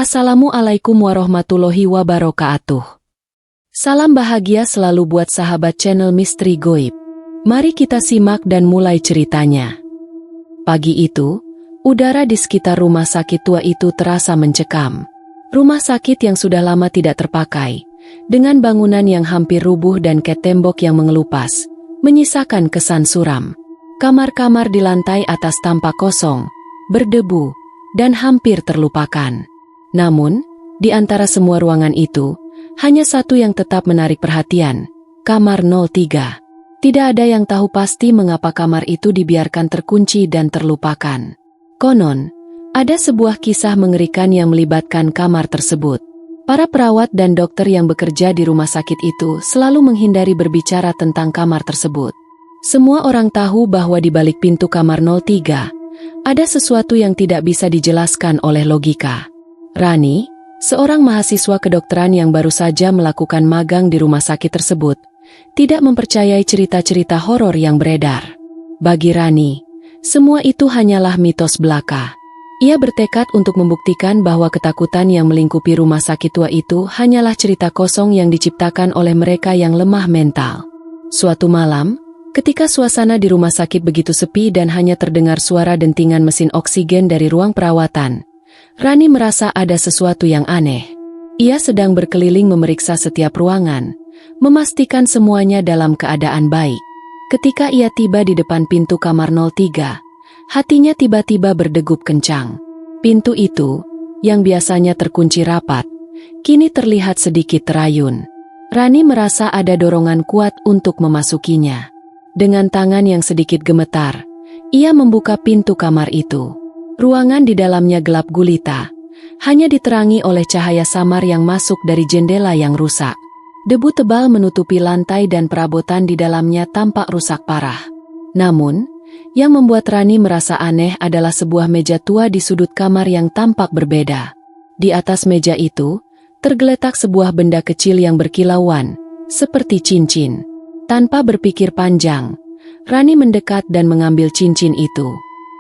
Assalamualaikum warahmatullahi wabarakatuh. Salam bahagia selalu buat sahabat channel Misteri Goib. Mari kita simak dan mulai ceritanya. Pagi itu, udara di sekitar rumah sakit tua itu terasa mencekam. Rumah sakit yang sudah lama tidak terpakai, dengan bangunan yang hampir rubuh dan ket tembok yang mengelupas, menyisakan kesan suram. Kamar-kamar di lantai atas tampak kosong, berdebu, dan hampir terlupakan. Namun, di antara semua ruangan itu, hanya satu yang tetap menarik perhatian, kamar 03. Tidak ada yang tahu pasti mengapa kamar itu dibiarkan terkunci dan terlupakan. Konon, ada sebuah kisah mengerikan yang melibatkan kamar tersebut. Para perawat dan dokter yang bekerja di rumah sakit itu selalu menghindari berbicara tentang kamar tersebut. Semua orang tahu bahwa di balik pintu kamar 03, ada sesuatu yang tidak bisa dijelaskan oleh logika. Rani, seorang mahasiswa kedokteran yang baru saja melakukan magang di rumah sakit tersebut, tidak mempercayai cerita-cerita horor yang beredar. Bagi Rani, semua itu hanyalah mitos belaka. Ia bertekad untuk membuktikan bahwa ketakutan yang melingkupi rumah sakit tua itu hanyalah cerita kosong yang diciptakan oleh mereka yang lemah mental. Suatu malam, ketika suasana di rumah sakit begitu sepi dan hanya terdengar suara dentingan mesin oksigen dari ruang perawatan, Rani merasa ada sesuatu yang aneh. Ia sedang berkeliling memeriksa setiap ruangan, memastikan semuanya dalam keadaan baik. Ketika ia tiba di depan pintu kamar 03, hatinya tiba-tiba berdegup kencang. Pintu itu, yang biasanya terkunci rapat, kini terlihat sedikit terayun. Rani merasa ada dorongan kuat untuk memasukinya. Dengan tangan yang sedikit gemetar, ia membuka pintu kamar itu. Ruangan di dalamnya gelap gulita, hanya diterangi oleh cahaya samar yang masuk dari jendela yang rusak. Debu tebal menutupi lantai dan perabotan di dalamnya tampak rusak parah. Namun, yang membuat Rani merasa aneh adalah sebuah meja tua di sudut kamar yang tampak berbeda. Di atas meja itu, tergeletak sebuah benda kecil yang berkilauan, seperti cincin. Tanpa berpikir panjang, Rani mendekat dan mengambil cincin itu.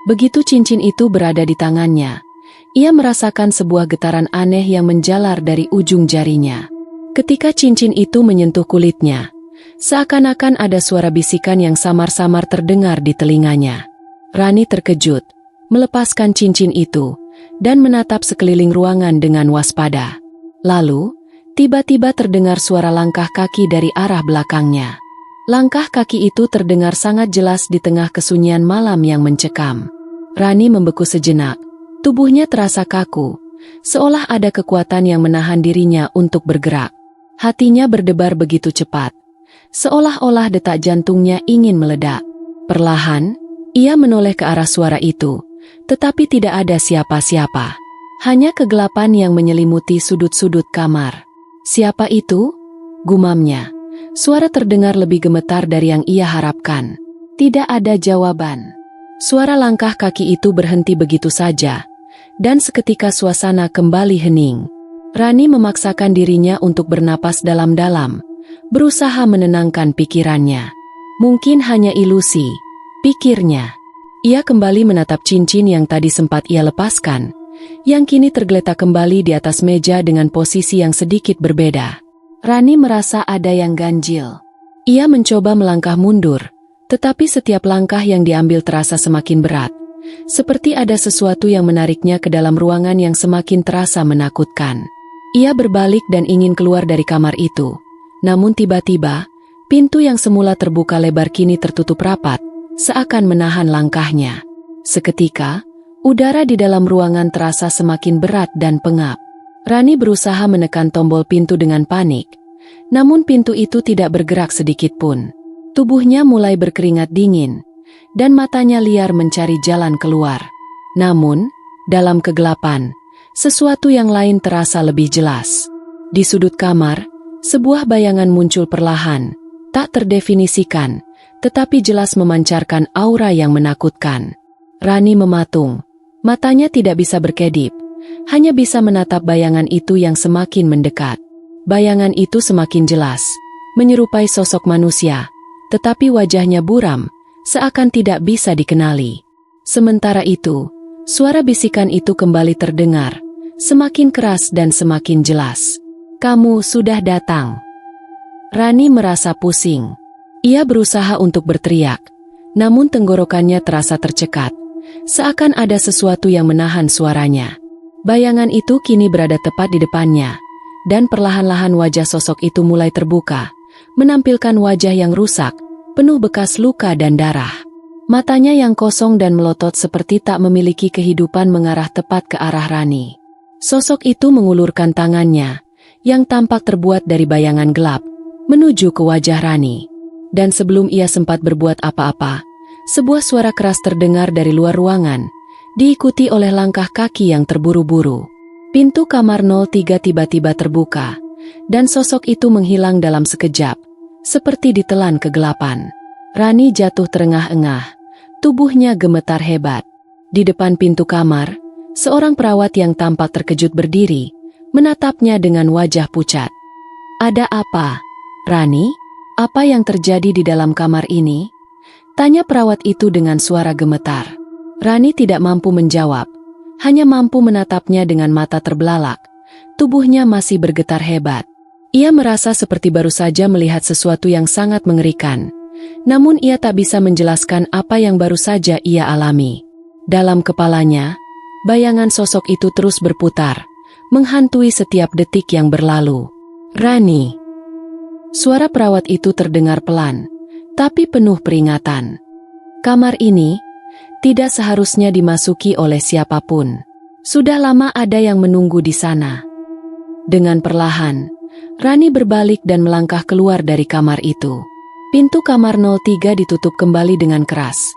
Begitu cincin itu berada di tangannya, ia merasakan sebuah getaran aneh yang menjalar dari ujung jarinya. Ketika cincin itu menyentuh kulitnya, seakan-akan ada suara bisikan yang samar-samar terdengar di telinganya. Rani terkejut, melepaskan cincin itu, dan menatap sekeliling ruangan dengan waspada. Lalu, tiba-tiba terdengar suara langkah kaki dari arah belakangnya. Langkah kaki itu terdengar sangat jelas di tengah kesunyian malam yang mencekam. Rani membeku sejenak, tubuhnya terasa kaku, seolah ada kekuatan yang menahan dirinya untuk bergerak. Hatinya berdebar begitu cepat, seolah-olah detak jantungnya ingin meledak. Perlahan, ia menoleh ke arah suara itu, tetapi tidak ada siapa-siapa. Hanya kegelapan yang menyelimuti sudut-sudut kamar. "Siapa itu?" gumamnya. Suara terdengar lebih gemetar dari yang ia harapkan. Tidak ada jawaban. Suara langkah kaki itu berhenti begitu saja, dan seketika suasana kembali hening. Rani memaksakan dirinya untuk bernapas dalam-dalam, berusaha menenangkan pikirannya. Mungkin hanya ilusi, pikirnya. Ia kembali menatap cincin yang tadi sempat ia lepaskan, yang kini tergeletak kembali di atas meja dengan posisi yang sedikit berbeda. Rani merasa ada yang ganjil. Ia mencoba melangkah mundur, tetapi setiap langkah yang diambil terasa semakin berat. Seperti ada sesuatu yang menariknya ke dalam ruangan yang semakin terasa menakutkan. Ia berbalik dan ingin keluar dari kamar itu. Namun tiba-tiba, pintu yang semula terbuka lebar kini tertutup rapat, seakan menahan langkahnya. Seketika, udara di dalam ruangan terasa semakin berat dan pengap. Rani berusaha menekan tombol pintu dengan panik, namun pintu itu tidak bergerak sedikit pun. Tubuhnya mulai berkeringat dingin, dan matanya liar mencari jalan keluar. Namun, dalam kegelapan, sesuatu yang lain terasa lebih jelas. Di sudut kamar, sebuah bayangan muncul perlahan, tak terdefinisikan, tetapi jelas memancarkan aura yang menakutkan. Rani mematung, matanya tidak bisa berkedip, hanya bisa menatap bayangan itu yang semakin mendekat. Bayangan itu semakin jelas, menyerupai sosok manusia, tetapi wajahnya buram, seakan tidak bisa dikenali. Sementara itu, suara bisikan itu kembali terdengar, semakin keras dan semakin jelas. "Kamu sudah datang." Rani merasa pusing. Ia berusaha untuk berteriak, namun tenggorokannya terasa tercekat, seakan ada sesuatu yang menahan suaranya. Bayangan itu kini berada tepat di depannya, dan perlahan-lahan wajah sosok itu mulai terbuka, menampilkan wajah yang rusak, penuh bekas luka dan darah. Matanya yang kosong dan melotot seperti tak memiliki kehidupan mengarah tepat ke arah Rani. Sosok itu mengulurkan tangannya, yang tampak terbuat dari bayangan gelap, menuju ke wajah Rani. Dan sebelum ia sempat berbuat apa-apa, sebuah suara keras terdengar dari luar ruangan, diikuti oleh langkah kaki yang terburu-buru. Pintu kamar 03 tiba-tiba terbuka, dan sosok itu menghilang dalam sekejap, seperti ditelan kegelapan. Rani jatuh terengah-engah, tubuhnya gemetar hebat. Di depan pintu kamar, seorang perawat yang tampak terkejut berdiri, menatapnya dengan wajah pucat. "Ada apa, Rani? Apa yang terjadi di dalam kamar ini?" tanya perawat itu dengan suara gemetar. Rani tidak mampu menjawab, hanya mampu menatapnya dengan mata terbelalak. Tubuhnya masih bergetar hebat. Ia merasa seperti baru saja melihat sesuatu yang sangat mengerikan. Namun ia tak bisa menjelaskan apa yang baru saja ia alami. Dalam kepalanya, bayangan sosok itu terus berputar, menghantui setiap detik yang berlalu. "Rani." Suara perawat itu terdengar pelan, tapi penuh peringatan. Kamar ini tidak seharusnya dimasuki oleh siapapun. Sudah lama ada yang menunggu di sana. Dengan perlahan, Rani berbalik dan melangkah keluar dari kamar itu. Pintu kamar 03 ditutup kembali dengan keras,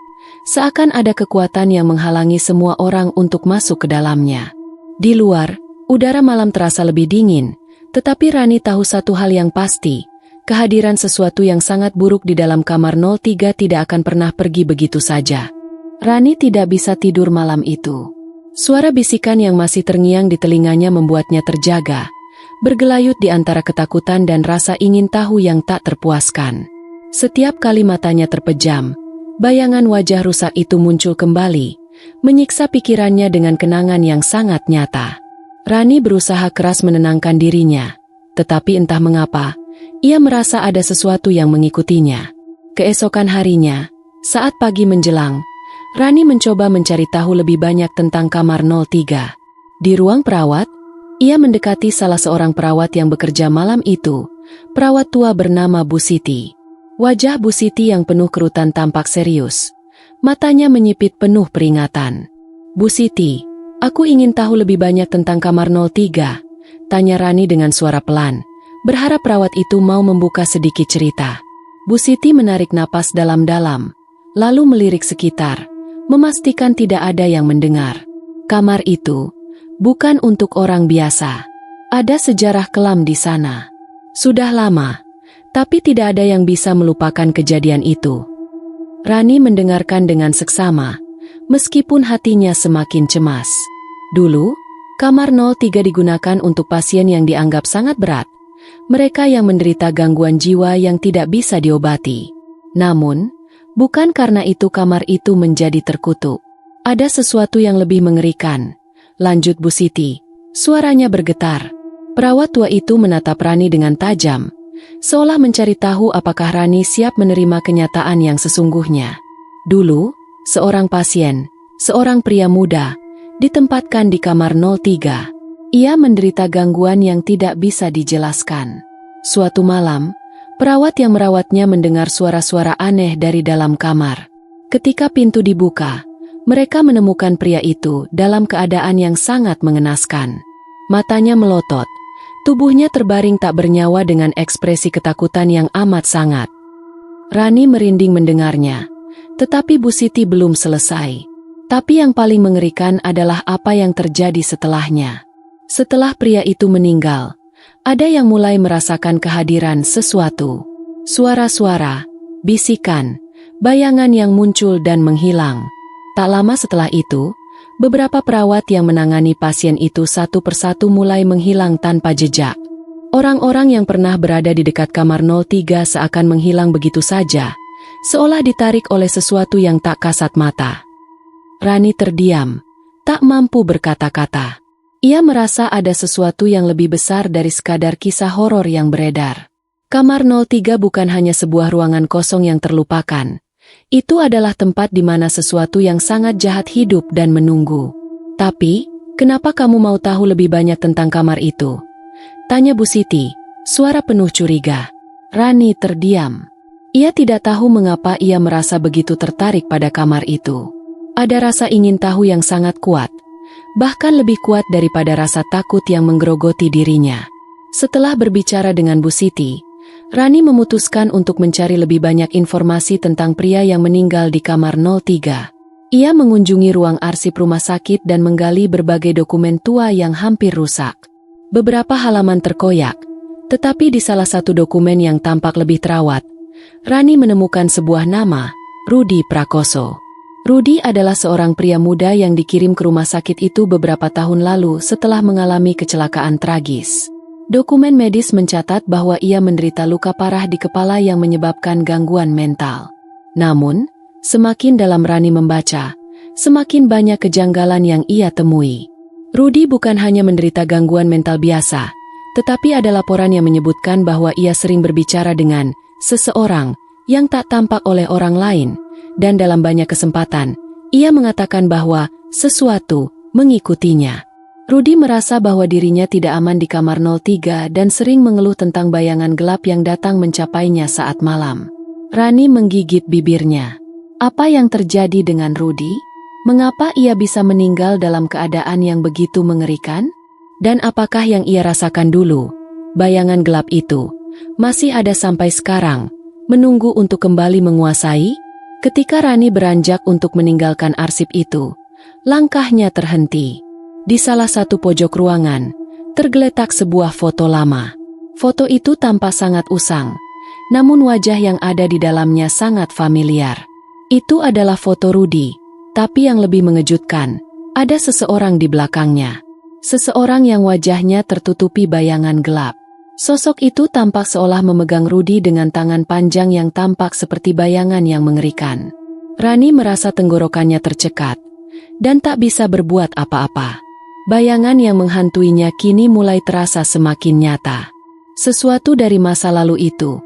seakan ada kekuatan yang menghalangi semua orang untuk masuk ke dalamnya. Di luar, udara malam terasa lebih dingin, tetapi Rani tahu satu hal yang pasti, kehadiran sesuatu yang sangat buruk di dalam kamar 03 tidak akan pernah pergi begitu saja. Rani tidak bisa tidur malam itu. Suara bisikan yang masih terngiang di telinganya membuatnya terjaga, bergelayut di antara ketakutan dan rasa ingin tahu yang tak terpuaskan. Setiap kali matanya terpejam, bayangan wajah rusak itu muncul kembali, menyiksa pikirannya dengan kenangan yang sangat nyata. Rani berusaha keras menenangkan dirinya, tetapi entah mengapa, ia merasa ada sesuatu yang mengikutinya. Keesokan harinya, saat pagi menjelang, Rani mencoba mencari tahu lebih banyak tentang kamar 03. Di ruang perawat, ia mendekati salah seorang perawat yang bekerja malam itu, perawat tua bernama Bu Siti. Wajah Bu Siti yang penuh kerutan tampak serius. Matanya menyipit penuh peringatan. "Bu Siti, aku ingin tahu lebih banyak tentang kamar 03, tanya Rani dengan suara pelan, berharap perawat itu mau membuka sedikit cerita. Bu Siti menarik napas dalam-dalam, lalu melirik sekitar, memastikan tidak ada yang mendengar. Kamar itu bukan untuk orang biasa. Ada sejarah kelam di sana. Sudah lama, tapi tidak ada yang bisa melupakan kejadian itu. Rani mendengarkan dengan seksama, meskipun hatinya semakin cemas. Dulu, kamar 03 digunakan untuk pasien yang dianggap sangat berat, mereka yang menderita gangguan jiwa yang tidak bisa diobati. Namun, bukan karena itu kamar itu menjadi terkutuk. Ada sesuatu yang lebih mengerikan, lanjut Bu Siti. Suaranya bergetar. Perawat tua itu menatap Rani dengan tajam, seolah mencari tahu apakah Rani siap menerima kenyataan yang sesungguhnya. Dulu, seorang pasien, seorang pria muda, ditempatkan di kamar 03. Ia menderita gangguan yang tidak bisa dijelaskan. Suatu malam, perawat yang merawatnya mendengar suara-suara aneh dari dalam kamar. Ketika pintu dibuka, mereka menemukan pria itu dalam keadaan yang sangat mengenaskan. Matanya melotot, tubuhnya terbaring tak bernyawa dengan ekspresi ketakutan yang amat sangat. Rani merinding mendengarnya, tetapi Bu Siti belum selesai. Tapi yang paling mengerikan adalah apa yang terjadi setelahnya. Setelah pria itu meninggal, ada yang mulai merasakan kehadiran sesuatu. Suara-suara, bisikan, bayangan yang muncul dan menghilang. Tak lama setelah itu, beberapa perawat yang menangani pasien itu satu persatu mulai menghilang tanpa jejak. Orang-orang yang pernah berada di dekat kamar 03 seakan menghilang begitu saja, seolah ditarik oleh sesuatu yang tak kasat mata. Rani terdiam, tak mampu berkata-kata. Ia merasa ada sesuatu yang lebih besar dari sekadar kisah horor yang beredar. Kamar 03 bukan hanya sebuah ruangan kosong yang terlupakan. Itu adalah tempat di mana sesuatu yang sangat jahat hidup dan menunggu. Tapi, kenapa kamu mau tahu lebih banyak tentang kamar itu? Tanya Bu Siti, suara penuh curiga. Rani terdiam. Ia tidak tahu mengapa ia merasa begitu tertarik pada kamar itu. Ada rasa ingin tahu yang sangat kuat. Bahkan lebih kuat daripada rasa takut yang menggerogoti dirinya. Setelah berbicara dengan Bu Siti, Rani memutuskan untuk mencari lebih banyak informasi tentang pria yang meninggal di kamar 03. Ia mengunjungi ruang arsip rumah sakit dan menggali berbagai dokumen tua yang hampir rusak. Beberapa halaman terkoyak, tetapi di salah satu dokumen yang tampak lebih terawat, Rani menemukan sebuah nama, Rudi Prakoso. Rudi adalah seorang pria muda yang dikirim ke rumah sakit itu beberapa tahun lalu setelah mengalami kecelakaan tragis. Dokumen medis mencatat bahwa ia menderita luka parah di kepala yang menyebabkan gangguan mental. Namun, semakin dalam Rani membaca, semakin banyak kejanggalan yang ia temui. Rudi bukan hanya menderita gangguan mental biasa, tetapi ada laporan yang menyebutkan bahwa ia sering berbicara dengan seseorang yang tak tampak oleh orang lain. Dan dalam banyak kesempatan, ia mengatakan bahwa sesuatu mengikutinya. Rudi merasa bahwa dirinya tidak aman di kamar 03 dan sering mengeluh tentang bayangan gelap yang datang mencapainya saat malam. Rani menggigit bibirnya. Apa yang terjadi dengan Rudi? Mengapa ia bisa meninggal dalam keadaan yang begitu mengerikan? Dan apakah yang ia rasakan dulu, bayangan gelap itu, masih ada sampai sekarang, menunggu untuk kembali menguasai? Ketika Rani beranjak untuk meninggalkan arsip itu, langkahnya terhenti. Di salah satu pojok ruangan, tergeletak sebuah foto lama. Foto itu tampak sangat usang, namun wajah yang ada di dalamnya sangat familiar. Itu adalah foto Rudi, tapi yang lebih mengejutkan, ada seseorang di belakangnya. Seseorang yang wajahnya tertutupi bayangan gelap. Sosok itu tampak seolah memegang Rudi dengan tangan panjang yang tampak seperti bayangan yang mengerikan. Rani merasa tenggorokannya tercekat, dan tak bisa berbuat apa-apa. Bayangan yang menghantuinya kini mulai terasa semakin nyata. Sesuatu dari masa lalu itu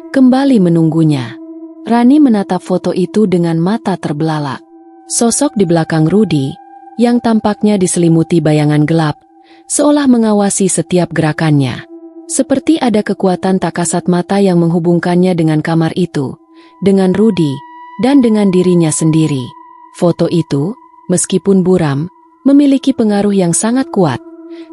kembali menunggunya. Rani menatap foto itu dengan mata terbelalak. Sosok di belakang Rudi, yang tampaknya diselimuti bayangan gelap, seolah mengawasi setiap gerakannya. Seperti ada kekuatan tak kasat mata yang menghubungkannya dengan kamar itu, dengan Rudi, dan dengan dirinya sendiri. Foto itu, meskipun buram, memiliki pengaruh yang sangat kuat,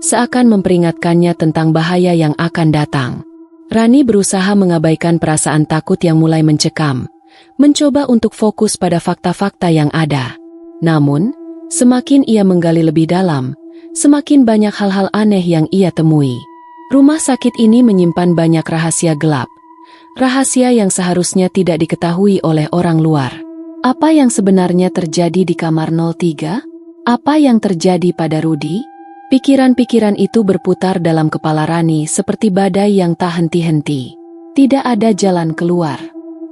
seakan memperingatkannya tentang bahaya yang akan datang. Rani berusaha mengabaikan perasaan takut yang mulai mencekam, mencoba untuk fokus pada fakta-fakta yang ada. Namun, semakin ia menggali lebih dalam, semakin banyak hal-hal aneh yang ia temui. Rumah sakit ini menyimpan banyak rahasia gelap. Rahasia yang seharusnya tidak diketahui oleh orang luar. Apa yang sebenarnya terjadi di kamar 03? Apa yang terjadi pada Rudi? Pikiran-pikiran itu berputar dalam kepala Rani seperti badai yang tak henti-henti. Tidak ada jalan keluar.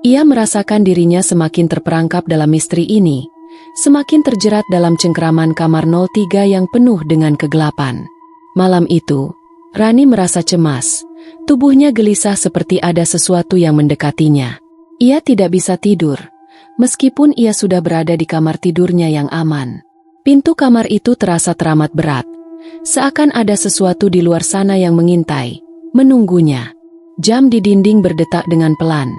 Ia merasakan dirinya semakin terperangkap dalam misteri ini, semakin terjerat dalam cengkeraman kamar 03 yang penuh dengan kegelapan. Malam itu, Rani merasa cemas, tubuhnya gelisah seperti ada sesuatu yang mendekatinya. Ia tidak bisa tidur, meskipun ia sudah berada di kamar tidurnya yang aman. Pintu kamar itu terasa teramat berat, seakan ada sesuatu di luar sana yang mengintai, menunggunya. Jam di dinding berdetak dengan pelan,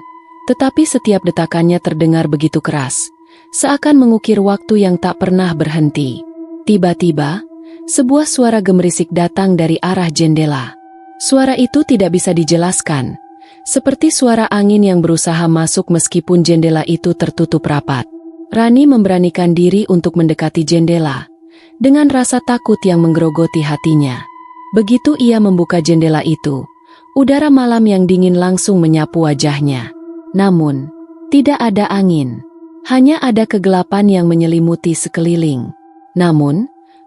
tetapi setiap detakannya terdengar begitu keras, seakan mengukir waktu yang tak pernah berhenti. Tiba-tiba, sebuah suara gemerisik datang dari arah jendela. Suara itu tidak bisa dijelaskan, seperti suara angin yang berusaha masuk meskipun jendela itu tertutup rapat. Rani memberanikan diri untuk mendekati jendela, dengan rasa takut yang menggerogoti hatinya. Begitu ia membuka jendela itu, udara malam yang dingin langsung menyapu wajahnya. Namun, tidak ada angin, hanya ada kegelapan yang menyelimuti sekeliling. Namun,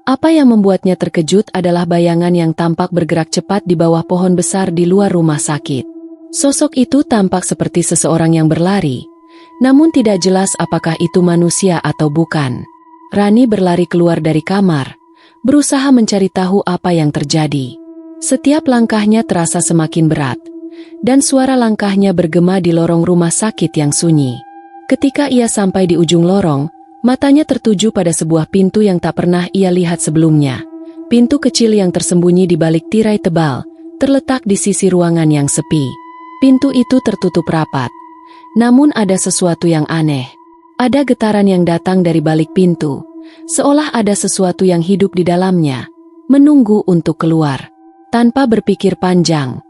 apa yang membuatnya terkejut adalah bayangan yang tampak bergerak cepat di bawah pohon besar di luar rumah sakit. Sosok itu tampak seperti seseorang yang berlari, namun tidak jelas apakah itu manusia atau bukan. Rani berlari keluar dari kamar, berusaha mencari tahu apa yang terjadi. Setiap langkahnya terasa semakin berat, dan suara langkahnya bergema di lorong rumah sakit yang sunyi. Ketika ia sampai di ujung lorong, matanya tertuju pada sebuah pintu yang tak pernah ia lihat sebelumnya. Pintu kecil yang tersembunyi di balik tirai tebal, terletak di sisi ruangan yang sepi. Pintu itu tertutup rapat, namun ada sesuatu yang aneh. Ada getaran yang datang dari balik pintu, seolah ada sesuatu yang hidup di dalamnya, menunggu untuk keluar. Tanpa berpikir panjang,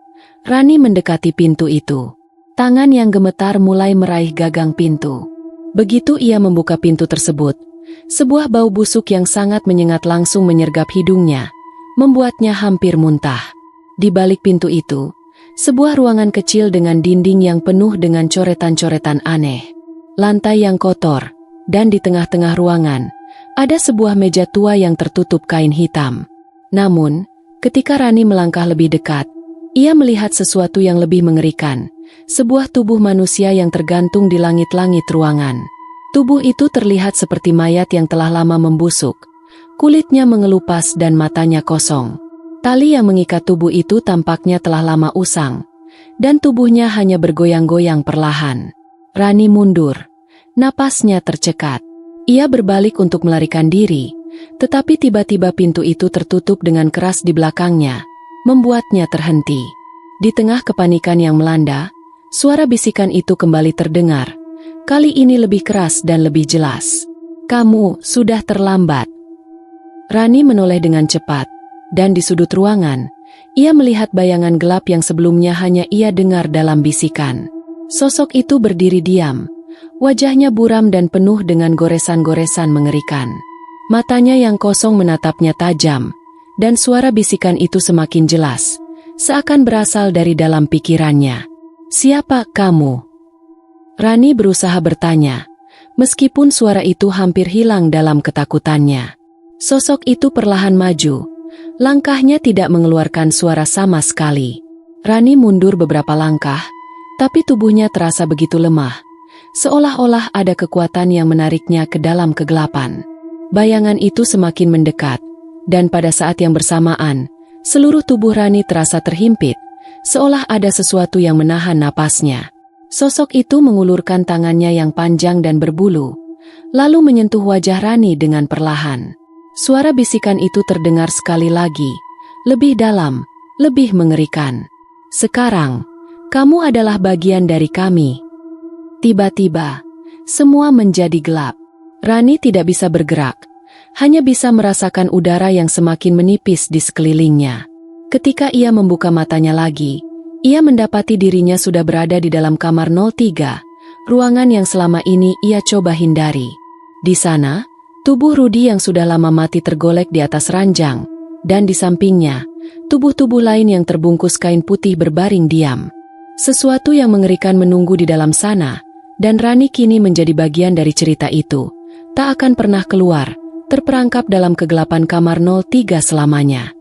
Rani mendekati pintu itu. Tangan yang gemetar mulai meraih gagang pintu. Begitu ia membuka pintu tersebut, sebuah bau busuk yang sangat menyengat langsung menyergap hidungnya, membuatnya hampir muntah. Di balik pintu itu, sebuah ruangan kecil dengan dinding yang penuh dengan coretan-coretan aneh. Lantai yang kotor, dan di tengah-tengah ruangan, ada sebuah meja tua yang tertutup kain hitam. Namun, ketika Rani melangkah lebih dekat, ia melihat sesuatu yang lebih mengerikan, sebuah tubuh manusia yang tergantung di langit-langit ruangan. Tubuh itu terlihat seperti mayat yang telah lama membusuk, kulitnya mengelupas dan matanya kosong. Tali yang mengikat tubuh itu tampaknya telah lama usang, dan tubuhnya hanya bergoyang-goyang perlahan. Rani mundur, napasnya tercekat. Ia berbalik untuk melarikan diri, tetapi tiba-tiba pintu itu tertutup dengan keras di belakangnya, membuatnya terhenti. Di tengah kepanikan yang melanda, suara bisikan itu kembali terdengar, kali ini lebih keras dan lebih jelas. "Kamu sudah terlambat." Rani menoleh dengan cepat, dan di sudut ruangan, ia melihat bayangan gelap yang sebelumnya hanya ia dengar dalam bisikan. Sosok itu berdiri diam, wajahnya buram dan penuh dengan goresan-goresan mengerikan. Matanya yang kosong menatapnya tajam, dan suara bisikan itu semakin jelas, seakan berasal dari dalam pikirannya. "Siapa kamu?" Rani berusaha bertanya, meskipun suara itu hampir hilang dalam ketakutannya. Sosok itu perlahan maju, langkahnya tidak mengeluarkan suara sama sekali. Rani mundur beberapa langkah, tapi tubuhnya terasa begitu lemah, seolah-olah ada kekuatan yang menariknya ke dalam kegelapan. Bayangan itu semakin mendekat, dan pada saat yang bersamaan, seluruh tubuh Rani terasa terhimpit, seolah ada sesuatu yang menahan napasnya. Sosok itu mengulurkan tangannya yang panjang dan berbulu, lalu menyentuh wajah Rani dengan perlahan. Suara bisikan itu terdengar sekali lagi, lebih dalam, lebih mengerikan. "Sekarang, kamu adalah bagian dari kami." Tiba-tiba, semua menjadi gelap. Rani tidak bisa bergerak, hanya bisa merasakan udara yang semakin menipis di sekelilingnya. Ketika ia membuka matanya lagi, ia mendapati dirinya sudah berada di dalam kamar 03, ruangan yang selama ini ia coba hindari. Di sana, tubuh Rudy yang sudah lama mati tergolek di atas ranjang, dan di sampingnya, tubuh-tubuh lain yang terbungkus kain putih berbaring diam. Sesuatu yang mengerikan menunggu di dalam sana, dan Rani kini menjadi bagian dari cerita itu. Tak akan pernah keluar, terperangkap dalam kegelapan kamar 03 selamanya.